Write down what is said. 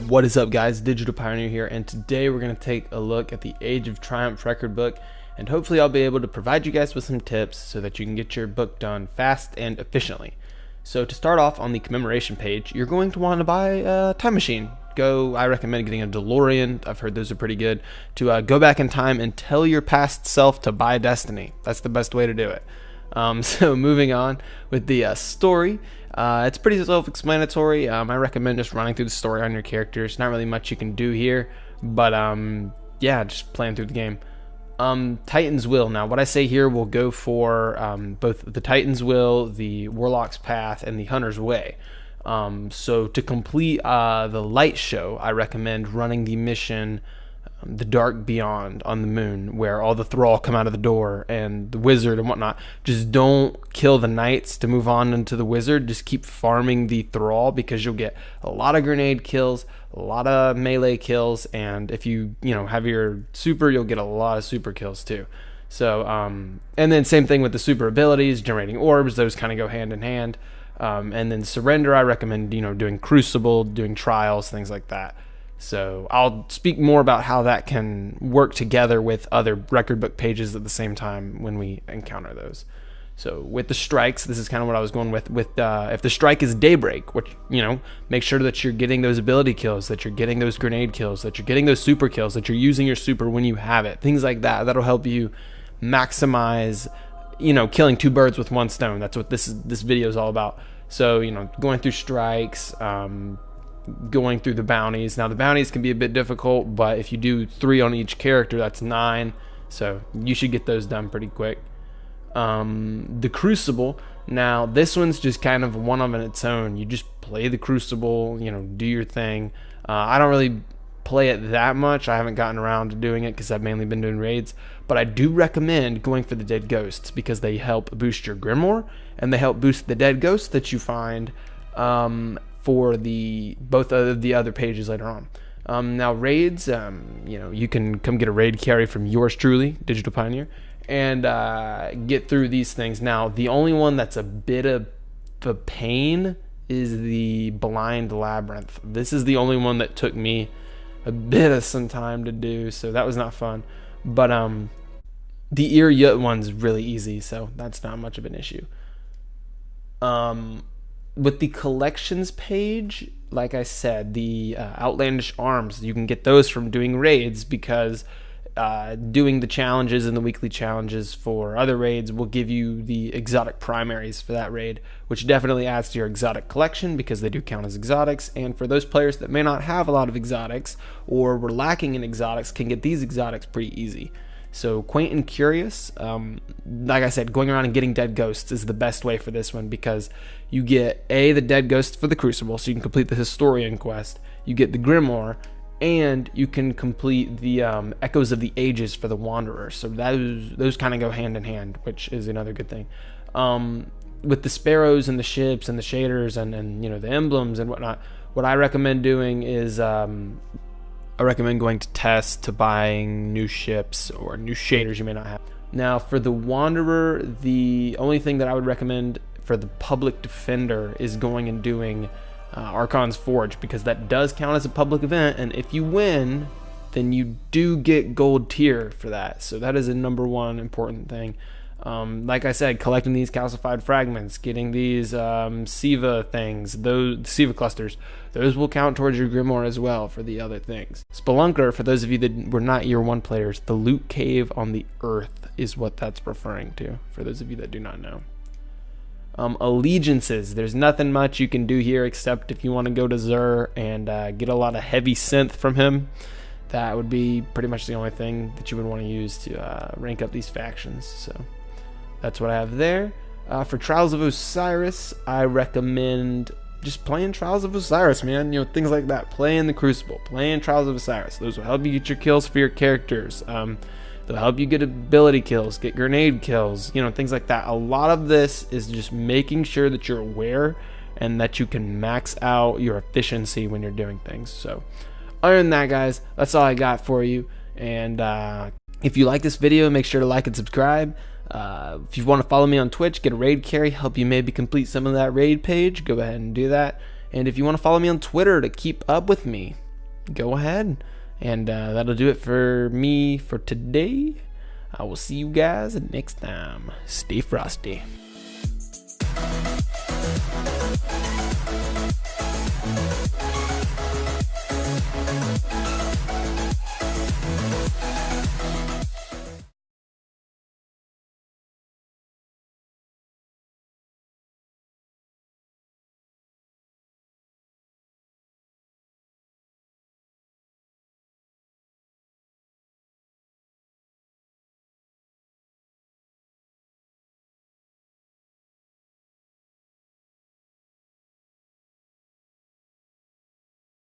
What is up, guys? Digital Pioneer here, and today we're going to take a look at the Age of Triumph record book, and hopefully I'll be able to provide you guys with some tips so that you can get your book done fast and efficiently. So to start off, on the commemoration page, you're going to want to buy a time machine. I recommend getting a DeLorean. I've heard those are pretty good. To go back in time and tell your past self to buy Destiny. That's the best way to do it. So moving on with the story. It's pretty self-explanatory. I recommend just running through the story on your characters. Not really much you can do here, but yeah, just playing through the game. Titan's Will. Now, what I say here will go for both the Titan's Will, the Warlock's Path, and the Hunter's Way. So to complete the light show, I recommend running the mission The Dark Beyond on the moon, where all the Thrall come out of the door and the wizard and whatnot. Just don't kill the knights to move on into the wizard. Just keep farming the Thrall, because you'll get a lot of grenade kills, a lot of melee kills, and if you have your super, you'll get a lot of super kills too. So and then same thing with the super abilities, generating orbs. Those kind of go hand in hand. And then Surrender, I recommend doing Crucible, doing trials, things like that. So I'll speak more about how that can work together with other record book pages at the same time when we encounter those. So with the strikes, this is kind of what I was going with. If the strike is Daybreak, which make sure that you're getting those ability kills, that you're getting those grenade kills, that you're getting those super kills, that you're using your super when you have it, things like that. That'll help you maximize, killing two birds with one stone. That's what this video is all about. So going through strikes. Going through the bounties. Now the bounties can be a bit difficult, but if you do 3 on each character, that's 9, so you should get those done pretty quick. The Crucible, now this one's just kind of one of its own. You just play the Crucible, do your thing. I don't really play it that much. I haven't gotten around to doing it because I've mainly been doing raids, but I do recommend going for the Dead Ghosts, because they help boost your Grimoire and they help boost the Dead Ghosts that you find for both of the other pages later on. Now raids, you can come get a raid carry from yours truly, Digital Pioneer, and get through these things. Now the only one that's a bit of a pain is the Blind Labyrinth. This is the only one that took me a bit of some time to do, so that was not fun. But the Ir Yût one's really easy, so that's not much of an issue. With the collections page, like I said, the outlandish arms, you can get those from doing raids, because doing the challenges and the weekly challenges for other raids will give you the exotic primaries for that raid, which definitely adds to your exotic collection, because they do count as exotics. And for those players that may not have a lot of exotics or were lacking in exotics, can get these exotics pretty easy. So Quaint and Curious, like I said, going around and getting Dead Ghosts is the best way for this one, because you get the Dead Ghosts for the Crucible, so you can complete the Historian quest, you get the Grimoire, and you can complete the Echoes of the Ages for the Wanderer. So those kind of go hand in hand, which is another good thing. With the Sparrows and the ships and the shaders and the emblems and whatnot, what I recommend doing is I recommend going to test, to buying new ships or new shaders you may not have. Now for the Wanderer, the only thing that I would recommend for the Public Defender is going and doing Archon's Forge, because that does count as a public event, and if you win, then you do get gold tier for that. So that is a #1 important thing. Like I said, collecting these calcified fragments, getting these Siva things, those Siva clusters, those will count towards your Grimoire as well for the other things. Spelunker, for those of you that were not Year 1 players, the loot cave on the earth is what that's referring to, for those of you that do not know. Allegiances, there's nothing much you can do here, except if you want to go to Xur and get a lot of heavy synth from him. That would be pretty much the only thing that you would want to use to rank up these factions. So that's what I have there. For Trials of Osiris, I recommend just playing Trials of Osiris, man. Things like that. Playing the Crucible, playing Trials of Osiris. Those will help you get your kills for your characters. They'll help you get ability kills, get grenade kills, things like that. A lot of this is just making sure that you're aware and that you can max out your efficiency when you're doing things. So other than that, guys, that's all I got for you. And if you like this video, make sure to like and subscribe. If you want to follow me on Twitch, get a raid carry, help you maybe complete some of that raid page, go ahead and do that. And if you want to follow me on Twitter to keep up with me, go ahead. And that'll do it for me for today. I will see you guys next time. Stay frosty.